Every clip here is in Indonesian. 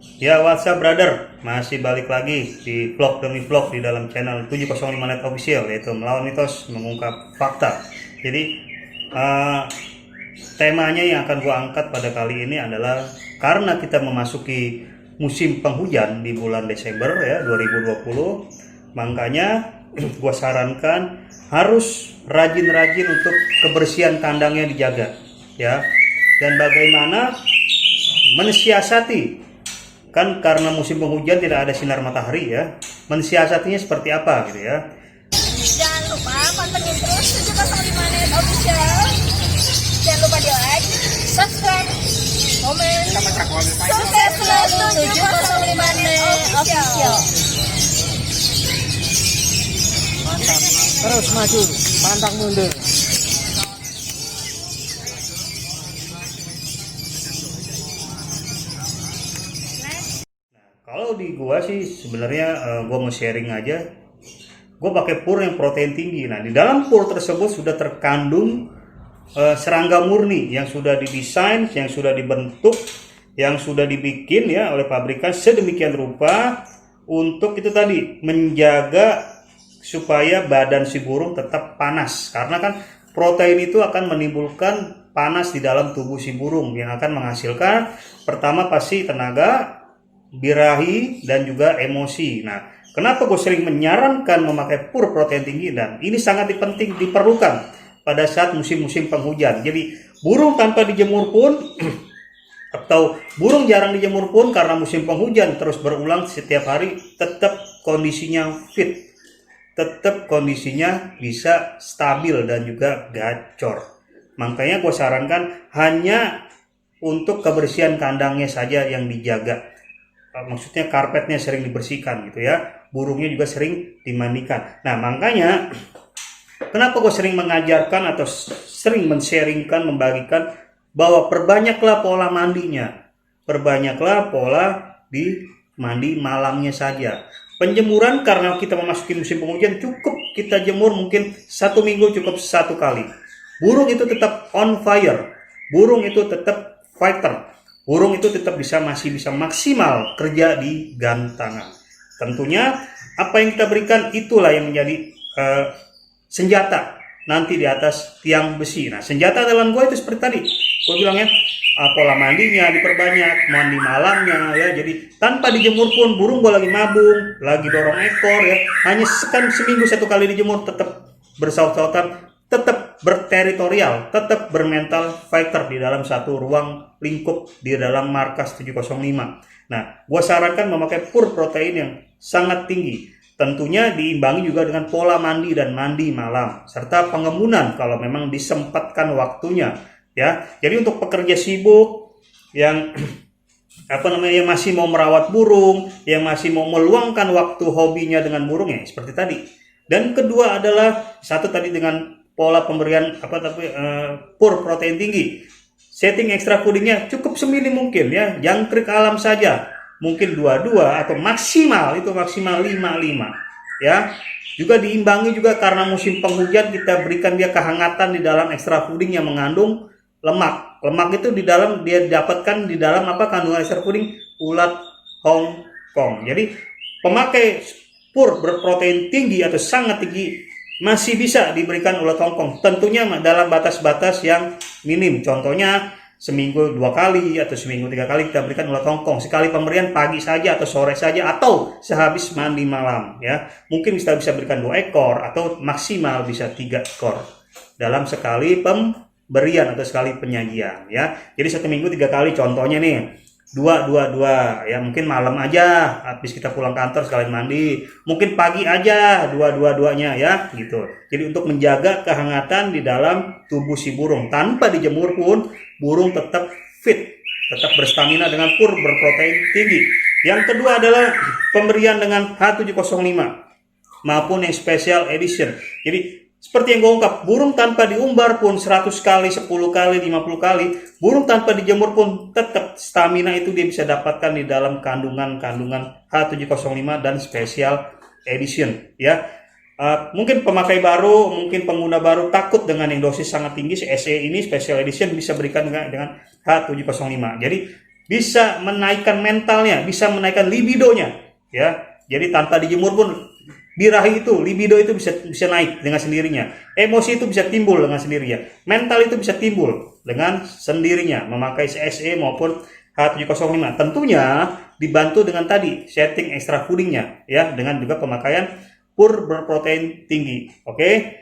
Ya, what's up brother? Masih balik lagi di vlog demi vlog di dalam channel 705 Net Official, yaitu melawan mitos mengungkap fakta. Jadi temanya yang akan gua angkat pada kali ini adalah karena kita memasuki musim penghujan di bulan Desember ya 2020, makanya gua sarankan harus rajin-rajin untuk kebersihan kandangnya dijaga ya. Dan bagaimana mensiasati, kan karena musim penghujan tidak ada sinar matahari ya, mensiasatinya seperti apa gitu ya. Jangan lupa pantengin terus 705 Net Official. Jangan lupa di like, subscribe, komen. Sukses selalu 705 Net Official. Terus maju, pantang mundur. Kalau di gua sih sebenarnya gua mau sharing aja. Gua pakai pur yang protein tinggi. Nah, di dalam pur tersebut sudah terkandung serangga murni yang sudah didesain, yang sudah dibentuk, yang sudah dibikin ya oleh pabrikan sedemikian rupa untuk itu tadi menjaga supaya badan si burung tetap panas. Karena kan protein itu akan menimbulkan panas di dalam tubuh si burung yang akan menghasilkan pertama pasti tenaga, birahi, dan juga emosi. Nah, kenapa gue sering menyarankan memakai pur protein tinggi, dan ini sangat penting diperlukan pada saat musim-musim penghujan. Jadi burung tanpa dijemur pun atau burung jarang dijemur pun karena musim penghujan terus berulang setiap hari, tetap kondisinya fit, tetap kondisinya bisa stabil dan juga gacor. Makanya gue sarankan hanya untuk kebersihan kandangnya saja yang dijaga. Maksudnya karpetnya sering dibersihkan gitu ya, burungnya juga sering dimandikan. Nah, makanya kenapa gue sering mengajarkan atau sering men-sharingkan, membagikan bahwa perbanyaklah pola mandinya, perbanyaklah pola di mandi malamnya saja. Penjemuran karena kita memasuki musim penghujan, cukup kita jemur mungkin 1 minggu cukup 1 kali. Burung itu tetap on fire, burung itu tetap fighter, burung itu tetap masih bisa maksimal kerja di gantangan. Tentunya apa yang kita berikan itulah yang menjadi senjata nanti di atas tiang besi. Nah, senjata dalam gua itu seperti tadi gua bilangnya, pola mandinya diperbanyak, mandi malamnya ya. Jadi tanpa dijemur pun burung gua lagi mabung, lagi dorong ekor ya, hanya seminggu 1 kali dijemur, tetap bersaut-sautan, tetap berteritorial, tetap bermental fighter di dalam satu ruang lingkup di dalam markas 705. Nah, gua sarankan memakai pur protein yang sangat tinggi. Tentunya diimbangi juga dengan pola mandi dan mandi malam, serta pengembunan kalau memang disempatkan waktunya ya. Jadi untuk pekerja sibuk yang yang masih mau merawat burung, yang masih mau meluangkan waktu hobinya dengan burung ya seperti tadi. Dan kedua adalah satu tadi dengan pola pemberian pur protein tinggi. Setting extra foodingnya cukup seminim mungkin ya, jangkrik alam saja, mungkin 22 atau maksimal 55 ya. Juga diimbangi juga karena musim penghujan kita berikan dia kehangatan di dalam extra fooding yang mengandung lemak. Lemak itu di dalam dia dapatkan di dalam kandungan extra fooding ulat Hong Kong. Jadi pemakai pur berprotein tinggi atau sangat tinggi masih bisa diberikan ulat Hong Kong, tentunya dalam batas-batas yang minim. Contohnya seminggu 2 kali atau seminggu 3 kali kita berikan ulat Hong Kong. Sekali pemberian pagi saja atau sore saja atau sehabis mandi malam ya. Mungkin kita bisa berikan 2 ekor atau maksimal bisa 3 ekor dalam sekali pemberian atau sekali penyajian ya. Jadi 1 minggu 3 kali, contohnya nih 2 ya, mungkin malam aja habis kita pulang kantor sekalian mandi, mungkin pagi aja 2-2-2-nya ya gitu. Jadi untuk menjaga kehangatan di dalam tubuh si burung tanpa dijemur pun burung tetap fit, tetap berstamina dengan pur berprotein tinggi. Yang kedua adalah pemberian dengan H705 maupun yang special edition. Jadi seperti yang gue ungkap, burung tanpa diumbar pun 100 kali, 10 kali, 50 kali, burung tanpa dijemur pun tetap stamina itu dia bisa dapatkan di dalam kandungan H705 dan special edition ya. Mungkin pemakai baru, mungkin pengguna baru takut dengan yang dosis sangat tinggi, SE ini special edition bisa berikan dengan H705. Jadi bisa menaikkan mentalnya, bisa menaikkan libidonya, ya. Jadi tanpa dijemur pun birahi itu, libido itu bisa naik dengan sendirinya. Emosi itu bisa timbul dengan sendirinya. Mental itu bisa timbul dengan sendirinya memakai SE maupun H705. Tentunya dibantu dengan tadi setting extra foodingnya, ya, dengan juga pemakaian pur berprotein tinggi. Oke.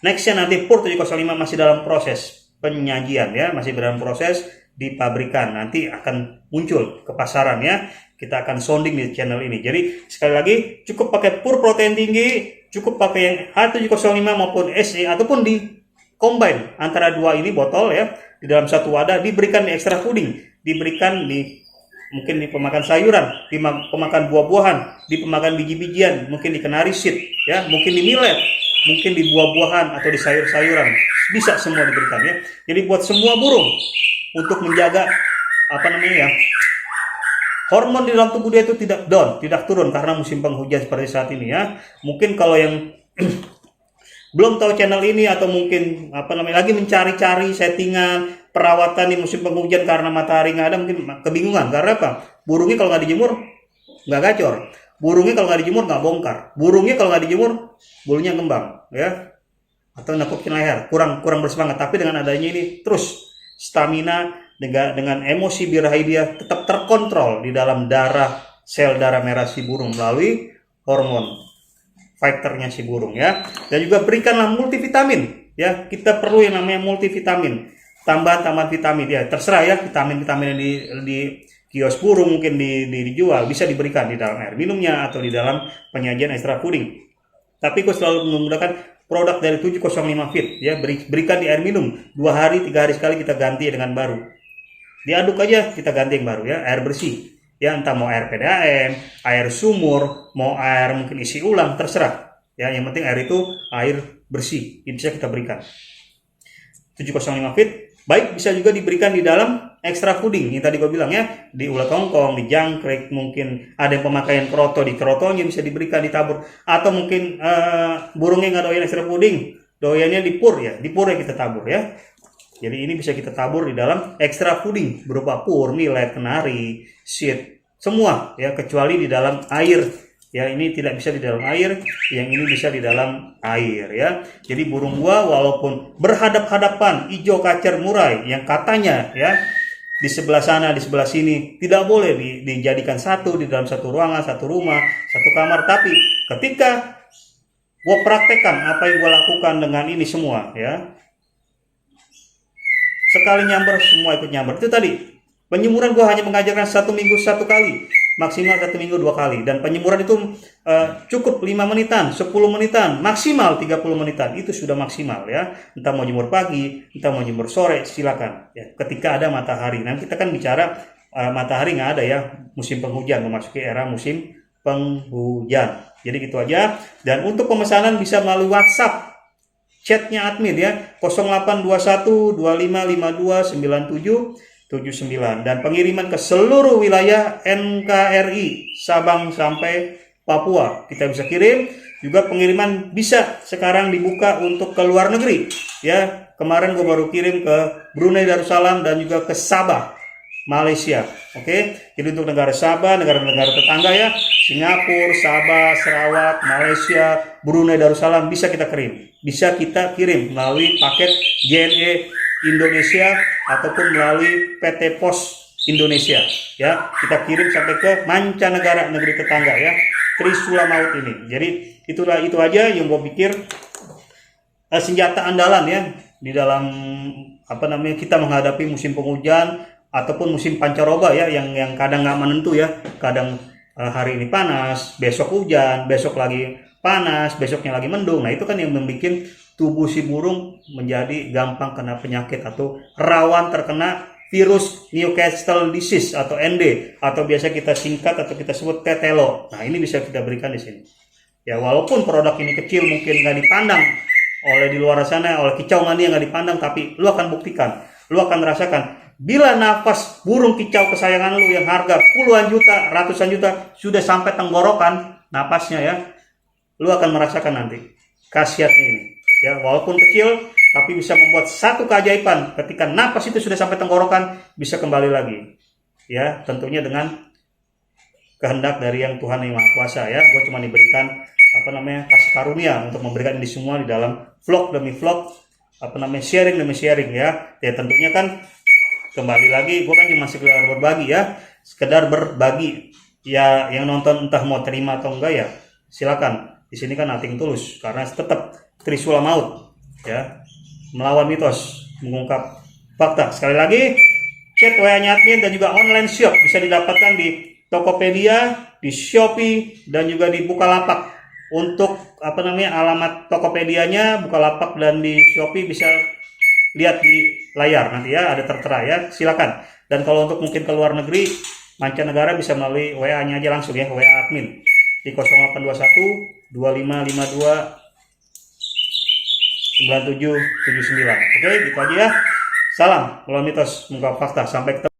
Nextnya nanti pur 705 masih dalam proses penyajian, ya, masih dalam proses di pabrikan, nanti akan muncul ke pasaran, ya. Kita akan sounding di channel ini. Jadi sekali lagi cukup pakai pur protein tinggi, cukup pakai yang H705 maupun SE ataupun di combine antara dua ini botol, ya, di dalam satu wadah, diberikan di extra fooding, diberikan di mungkin di pemakan sayuran, di pemakan buah-buahan, di pemakan biji-bijian, mungkin di canary seed, ya, mungkin di millet, mungkin di buah-buahan atau di sayur-sayuran, bisa semua diberikan, ya. Jadi buat semua burung untuk menjaga hormon di dalam tubuh dia itu tidak down, tidak turun karena musim penghujan seperti saat ini, ya. Mungkin kalau yang belum tahu channel ini atau mungkin lagi mencari-cari settingan perawatan di musim penghujan karena matahari nggak ada, mungkin kebingungan karena apa? Burungnya kalau nggak dijemur nggak gacor, burungnya kalau nggak dijemur nggak bongkar, burungnya kalau nggak dijemur bulunya kembang, ya, atau nakutin leher, kurang bersemangat. Tapi dengan adanya ini terus stamina dengan emosi birahi dia tetap terkontrol di dalam sel darah merah si burung melalui hormon fighternya si burung, ya. Dan juga berikanlah multivitamin, ya. Kita perlu yang namanya multivitamin, tambahan vitamin, ya. Terserah, ya, vitamin yang di kios burung mungkin dijual, bisa diberikan di dalam air minumnya atau di dalam penyajian extra fooding. Tapi aku selalu menggunakan produk dari 705 Fit, ya. Berikan di air minum 2 hari 3 hari sekali, kita ganti dengan baru. Diaduk aja, kita ganti yang baru, ya, air bersih, ya, entah mau air PDAM, air sumur, mau air mungkin isi ulang, terserah, ya, yang penting air itu air bersih, ini bisa kita berikan. 705 Fit baik bisa juga diberikan di dalam extra fooding yang tadi gue bilang, ya, di ulat hongkong, di jangkrik, mungkin ada yang pemakaian kroto, di krotonya bisa diberikan ditabur, atau mungkin burungnya nggak doyan extra fooding, doyannya di pur, ya, di pur ya kita tabur, ya. Jadi ini bisa kita tabur di dalam extra fooding berupa pur, millet, kenari, seed, semua, ya, kecuali di dalam air, ya. Ini tidak bisa di dalam air, yang ini bisa di dalam air, ya. Jadi burung gua walaupun berhadap-hadapan hijau kacer murai yang katanya, ya, di sebelah sana, di sebelah sini tidak boleh dijadikan satu di dalam satu ruangan, satu rumah, satu kamar, tapi ketika gua praktekkan apa yang gua lakukan dengan ini semua, ya, sekali nyamber semua ikut nyamber. Itu tadi penyemuran gue hanya mengajarkan 1 minggu 1 kali, maksimal 1 minggu 2 kali, dan penyemuran itu cukup 5 menitan, 10 menitan, maksimal 30 menitan, itu sudah maksimal, ya. Entah mau jemur pagi, entah mau jemur sore, silakan, ya, ketika ada matahari. Nah, kita kan bicara matahari nggak ada, ya, musim penghujan, memasuki era musim penghujan. Jadi gitu aja. Dan untuk pemesanan bisa melalui WhatsApp, chatnya admin, ya, 0821 2552 9779, dan pengiriman ke seluruh wilayah NKRI Sabang sampai Papua kita bisa kirim. Juga pengiriman bisa sekarang dibuka untuk ke luar negeri, ya. Kemarin gue baru kirim ke Brunei Darussalam dan juga ke Sabah, Malaysia. Oke. Jadi untuk negara Sabah, negara-negara tetangga, ya, Singapura, Sabah, Sarawak, Malaysia, Brunei Darussalam bisa kita kirim melalui paket JNE Indonesia ataupun melalui PT Pos Indonesia, ya. Kita kirim sampai ke mancanegara, negeri tetangga, ya, Trisula Maut ini. Jadi itu aja yang gue pikir senjata andalan, ya, di dalam kita menghadapi musim penghujan ataupun musim pancaroba, ya, yang kadang nggak menentu, ya. Kadang hari ini panas, besok hujan, besok lagi panas, besoknya lagi mendung. Nah, itu kan yang membuat tubuh si burung menjadi gampang kena penyakit atau rawan terkena virus Newcastle disease atau ND, atau biasa kita singkat atau kita sebut tetelo. Nah, ini bisa kita berikan di sini. Ya, walaupun produk ini kecil, mungkin nggak dipandang oleh di luar sana, oleh kicau mania nggak dipandang, tapi lu akan buktikan, lu akan rasakan. Bila nafas burung kicau kesayangan lu yang harga puluhan juta, ratusan juta sudah sampai tenggorokan napasnya, ya, lu akan merasakan nanti khasiatnya ini, ya. Walaupun kecil tapi bisa membuat satu keajaiban, ketika napas itu sudah sampai tenggorokan bisa kembali lagi. ya tentunya dengan kehendak dari yang Tuhan yang Maha Kuasa ya. Gue cuma diberikan kasih karunia untuk memberikan ini semua di dalam vlog demi vlog, sharing demi sharing ya. Ya tentunya kan kembali lagi gue kan cuma sekedar berbagi ya, sekedar berbagi ya. Yang nonton entah mau terima atau enggak ya silakan. Di sini kan nothing tulus karena tetap Trisula Maut ya, melawan mitos, mengungkap fakta. Sekali lagi, chat WA-nya admin dan juga online shop bisa didapatkan di Tokopedia, di Shopee, dan juga di Bukalapak. Untuk alamat Tokopedianya, Bukalapak dan di Shopee bisa lihat di layar nanti ya, ada tertera ya, silakan. Dan kalau untuk mungkin ke luar negeri, mancanegara bisa melalui WA-nya aja langsung ya, WA admin di 0821 2552 9779. Oke, gitu aja ya. Salam melawan mitos, mengungkap fakta. Sampai ketemu.